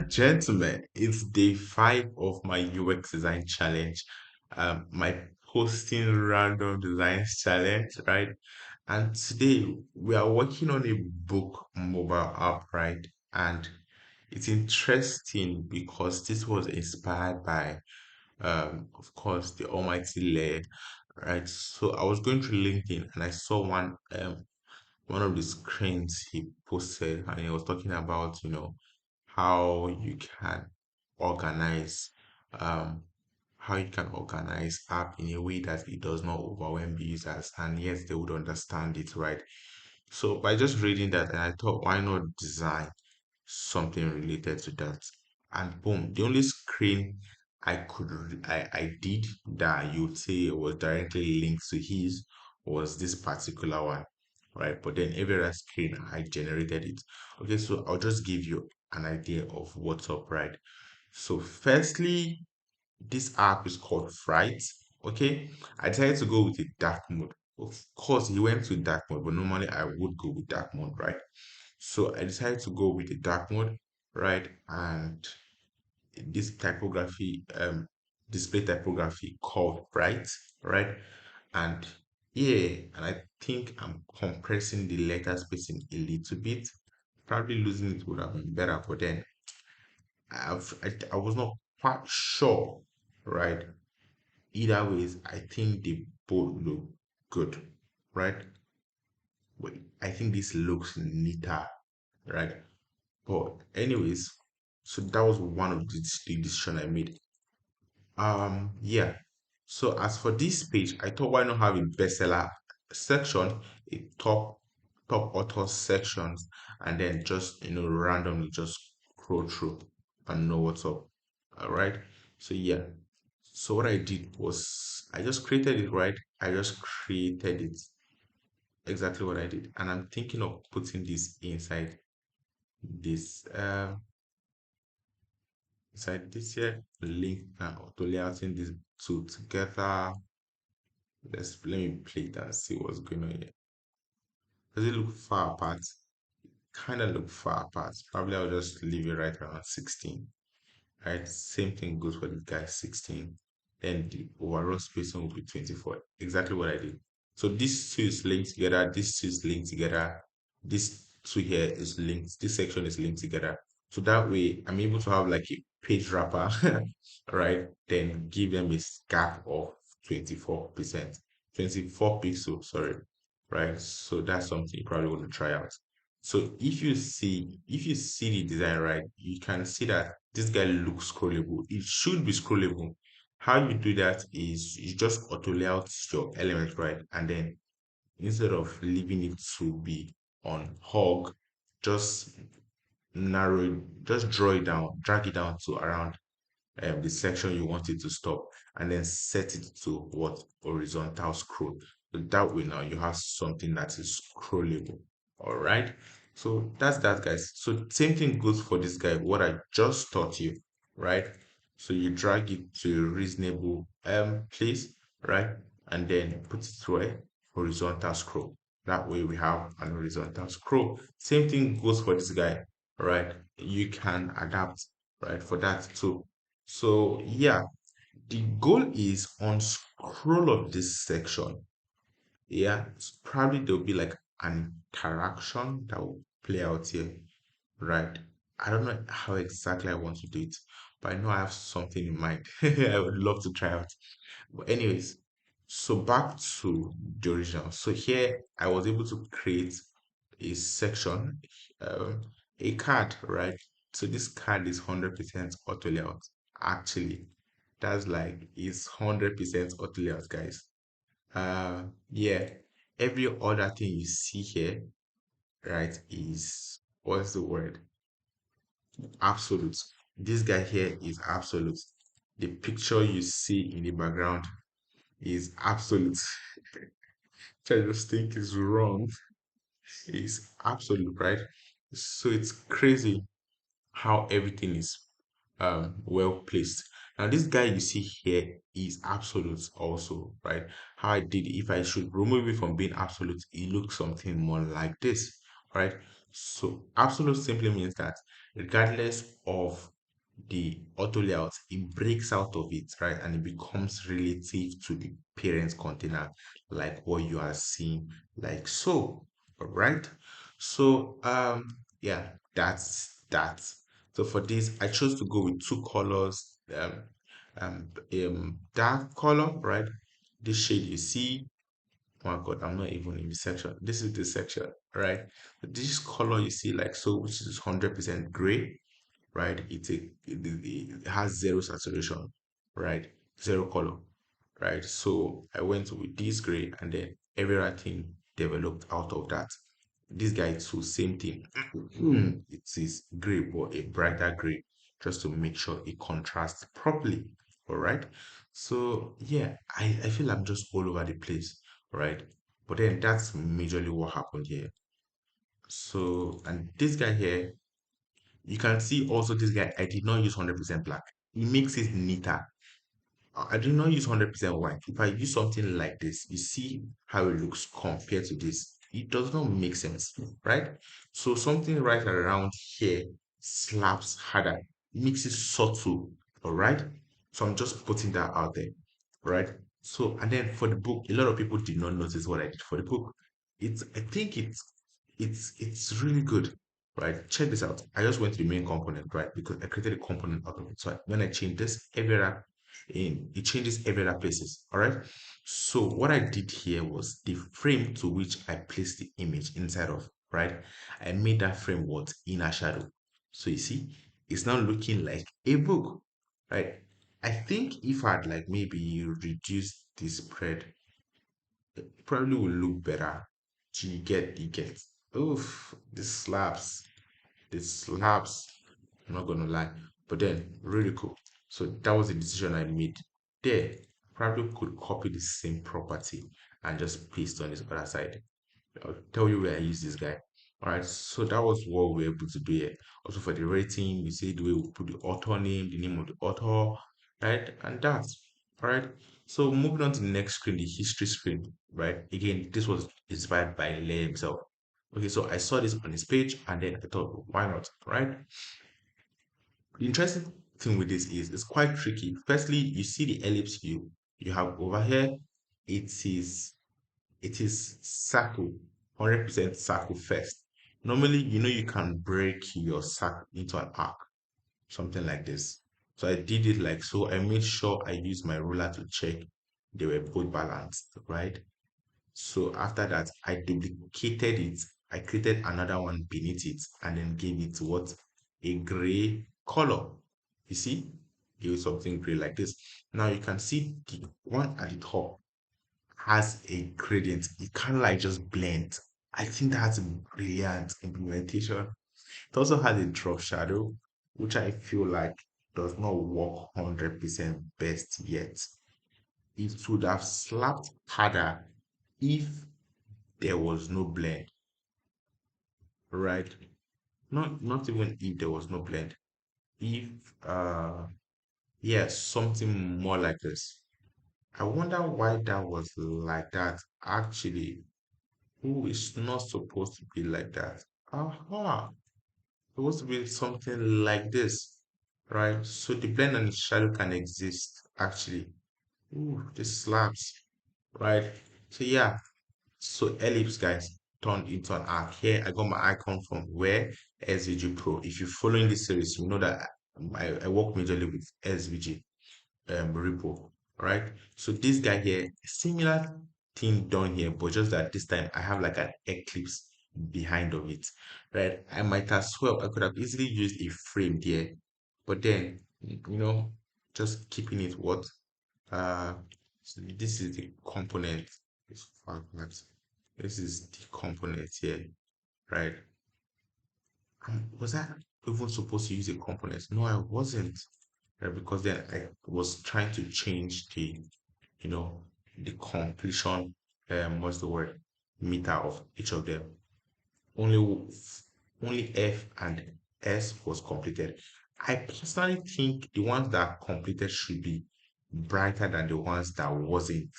Gentlemen, it's day 5 of my UX design challenge, my posting random designs challenge, right? And today we are working on a book mobile app, right? And it's interesting because this was inspired by, of course, the Almighty Laird, right? So I was going through LinkedIn and I saw one of the screens he posted, and he was talking about how you can organize um how you can organize app in a way that it does not overwhelm the users, and yes, they would understand it, right? So by just reading that, and I thought, why not design something related to that? And boom, the only screen I did that you would say was directly linked to his was this particular one, right? But then every other screen I generated it. Okay, so I'll just give you an idea of what's up, right? So firstly, this app is called Fright. Okay, I decided to go with a dark mode. Of course, he went to dark mode, but normally I would go with dark mode, right? So I decided to go with the dark mode, right? And this typography, display typography called Bright, right? And yeah, and I think I'm compressing the letter spacing a little bit. Probably losing it would have been better, but then I was not quite sure, right? Either ways, I think they both look good, right? Wait, I think this looks neater, right? But anyways, so that was one of the decision I made. Yeah. So as for this page, I thought, why not have a bestseller section, a top authors sections, and then just randomly just scroll through and know what's up. All right. So yeah. So what I did was I just created it, right? I just created it exactly what I did, and I'm thinking of putting this this uh inside this here link now to layouting these two together. Let me play it and see what's going on here. Does it look far apart? Kind of look far apart. Probably I'll just leave it right around 16. Right? Same thing goes for the guy 16. Then the overall spacing will be 24. Exactly what I did. So these two is linked together. This two is linked together. This two here is linked. This section is linked together. So that way I'm able to have like a page wrapper, right? Then give them a gap of 24%, 24 pixels, sorry, right? So that's something you probably want to try out. So if you see the design right, you can see that this guy looks scrollable. It should be scrollable. How you do that is you just auto layout your element, right? And then instead of leaving it to be on hog, just just draw it down, drag it down to around the section you want it to stop, and then set it to what horizontal scroll. So that way now you have something that is scrollable. All right. So that's that, guys. So same thing goes for this guy. What I just taught you, right? So you drag it to a reasonable place, right? And then put it to a horizontal scroll. That way we have an horizontal scroll. Same thing goes for this guy, right? You can adapt, right, for that too. So yeah, the goal is on scroll of this section. Yeah, probably there'll be like an interaction that will play out here, right? I don't know how exactly I want to do it, but I know I have something in mind. I would love to try out. But anyways, so back to the original. So here I was able to create a section, um, a card, right? So this card is 100% auto layout. Actually, that's like it's 100% auto layout, guys. Yeah, every other thing you see here, right, is what's the word? Absolute. This guy here is absolute. The picture you see in the background is absolute. Which I just think is wrong. Is absolute, right? So it's crazy how everything is well placed. Now this guy you see here is absolute also, right? How I did if I should remove it from being absolute, it looks something more like this, right? So absolute simply means that regardless of the auto layout, it breaks out of it, right? And it becomes relative to the parent container, like what you are seeing, like so, all right? So, yeah, that's that. So for this, I chose to go with two colors, dark color, right? This shade you see, oh my God, I'm not even in the section. This is the section, right? This color you see, like so, which is 100% gray, right? It has zero saturation, right? Zero color, right? So I went with this gray, and then everything developed out of that. This guy too, same thing. It is gray, but a brighter gray, just to make sure it contrasts properly. All right. So yeah, I feel I'm just all over the place, right? But then that's majorly what happened here. So, and this guy here, you can see also this guy, I did not use 100% black. It makes it neater. I did not use 100% white. If I use something like this, you see how it looks compared to this. It does not make sense, right? So something right around here slaps harder, makes it subtle, all right? So I'm just putting that out there, right? So, and then for the book, a lot of people did not notice what I did for the book. I think it's really good, right? Check this out. I just went to the main component, right? Because I created a component out of it. So when I change this every in it changes every other places, all right? So what I did here was the frame to which I placed the image inside of, right? I made that frame what inner shadow. So you see, it's now looking like a book, right? I think if I'd like maybe reduce the spread, it probably will look better. You get. Oof, this slaps. This slaps. I'm not gonna lie. But then, really cool. So that was the decision I made there. Probably could copy the same property and just paste on this other side. I'll tell you where I use this guy. All right, so that was what we were able to do here. Also for the rating, you see the way we put the author name, the name of the author, right? And that's all right. So moving on to the next screen, the history screen, right? Again, this was inspired by Lay himself. Okay, so I saw this on his page and then I thought, why not, right? The interesting thing with this is it's quite tricky. Firstly, you see the ellipse you have over here. It is it is circle, 100% circle first. Normally, you can break your circle into an arc, something like this. So I did it like so. I made sure I used my ruler to check they were both balanced, right? So after that, I duplicated it. I created another one beneath it and then gave it what? A gray color. You see? Give it something gray like this. Now you can see the one at the top has a gradient. It can't like just blend. I think that's a brilliant implementation. It also has a drop shadow, which I feel like does not work 100% best yet. It would have slapped harder if there was no blend, right? Not even if there was no blend. If yes, something more like this. I wonder why that was like that. Actually, who is not supposed to be like that? Aha, supposed to be something like this, right? So the blend and the shadow can exist actually. Ooh, this slaps, right? So yeah, so ellipse guys turned into an arc. Here I got my icon from where SVG Pro. If you're following this series, you know that I work majorly with SVG repo, right? So this guy here, similar thing done here, but just that this time I have like an eclipse behind of it, right? I might as well, I could have easily used a frame there, but then, just keeping it what, uh, so this is the component, this fragment. This is the component here, right? Was I even supposed to use a component? No, I wasn't, right? Because then I was trying to change you know, the completion, what's the word, meter of each of them. Only only F and S was completed. I personally think the ones that completed should be brighter than the ones that wasn't,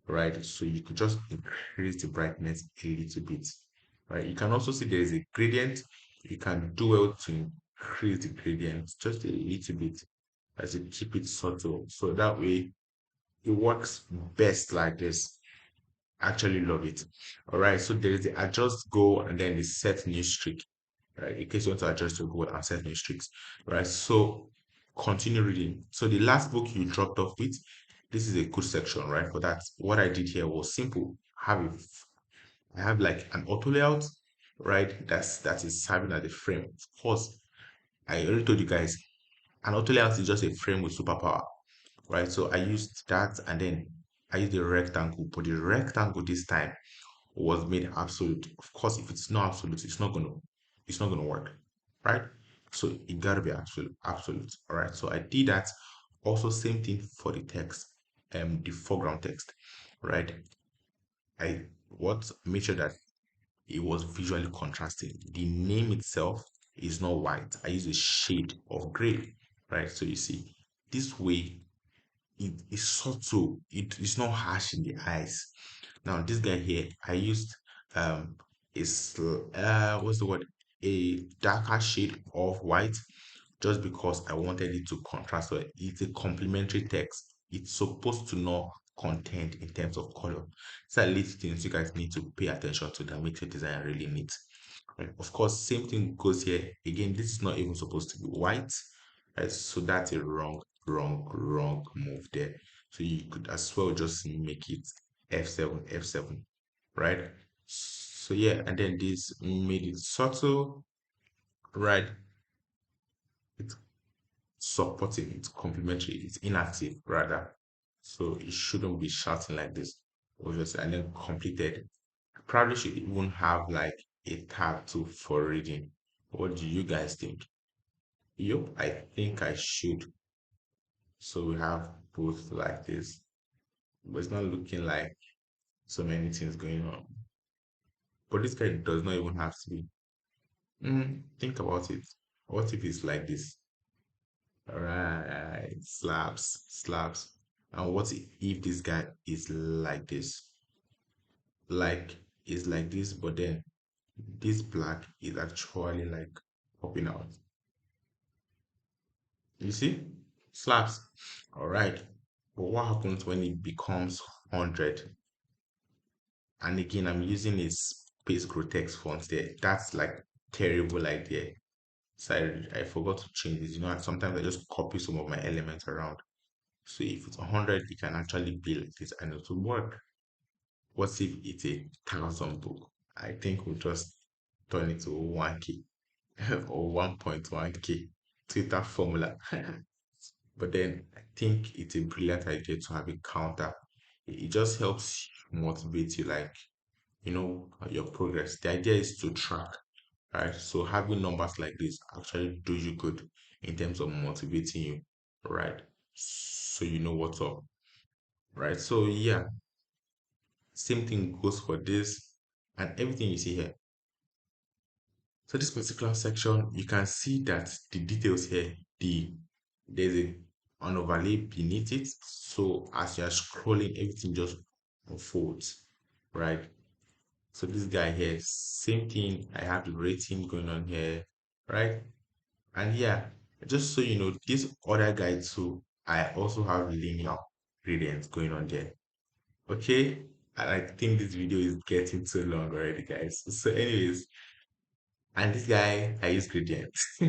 right? So you could just increase the brightness a little bit, right? You can also see there is a gradient. You can do well to increase the gradient just a little bit as you keep it subtle. So that way it works best like this. Actually love it. All right, so there is the adjust goal and then the set new streak. Right, in case you want to adjust your goal and set new streaks. Right, so continue reading. So the last book you dropped off with, this is a good section, right? For that, what I did here was simple. I have like an auto layout, right? That is serving as a frame. Of course, I already told you guys, an auto layout is just a frame with superpower, right? So I used that and then I used the rectangle, but the rectangle this time was made absolute. Of course, if it's not absolute, it's not gonna work, right? So it gotta be absolute, absolute. All right. So I did that. Also, same thing for the text, the foreground text, right? I what made sure that it was visually contrasting. The name itself is not white. I use a shade of gray, right? So you see, this way it is subtle. It is not harsh in the eyes. Now this guy here, I used um what's the word? A darker shade of white just because I wanted it to contrast. So it's a complementary text. It's supposed to know content in terms of color. So little things you guys need to pay attention to that makes your design really neat. Right. Of course, same thing goes here. Again, this is not even supposed to be white. Right? So that's a wrong move there. So you could as well just make it F7, F7, right? So yeah, and then this made it subtle, right? It's supporting, it's complementary, it's inactive rather. So it shouldn't be shouting like this, obviously, and then completed. Probably should even have like a tab too for reading. What do you guys think? Yep, I think I should. So we have both like this, but it's not looking like so many things going on. But this guy does not even have to be. Think about it. What if it's like this? All right, slaps. And what if this guy is like this? Like is like this, but then this black is actually like popping out. You see? Slaps. All right. But what happens when it becomes 100? And again, I'm using a Space Grotex font there. That's like terrible idea. So I forgot to change this. You know, sometimes I just copy some of my elements around. So if it's 100, it can actually be like this and it will work. What if it's 1,000 book? I think we'll just turn it to 1K or 1.1K Twitter formula. But then I think it's a brilliant idea to have a counter. It just helps motivate you, like, your progress. The idea is to track, right? So having numbers like this actually do you good in terms of motivating you, right? So you know what's up, right? So yeah, same thing goes for this and everything you see here. So this particular section, you can see that the details here, there's an overlay beneath it. So as you're scrolling, everything just unfolds, right? So this guy here, same thing. I have the rating going on here, right? And yeah, just so you know, this other guy too, I also have linear gradients going on there. Okay, and I think this video is getting too long already, guys. So, anyways, and this guy, I use gradients.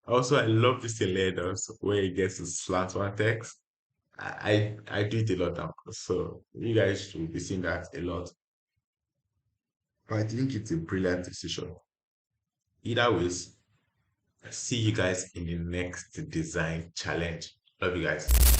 Also, I love this in letters where it gets to slant one text. I do it a lot now, so you guys should be seeing that a lot. But I think it's a brilliant decision. Either ways, see you guys in the next design challenge. Love you guys.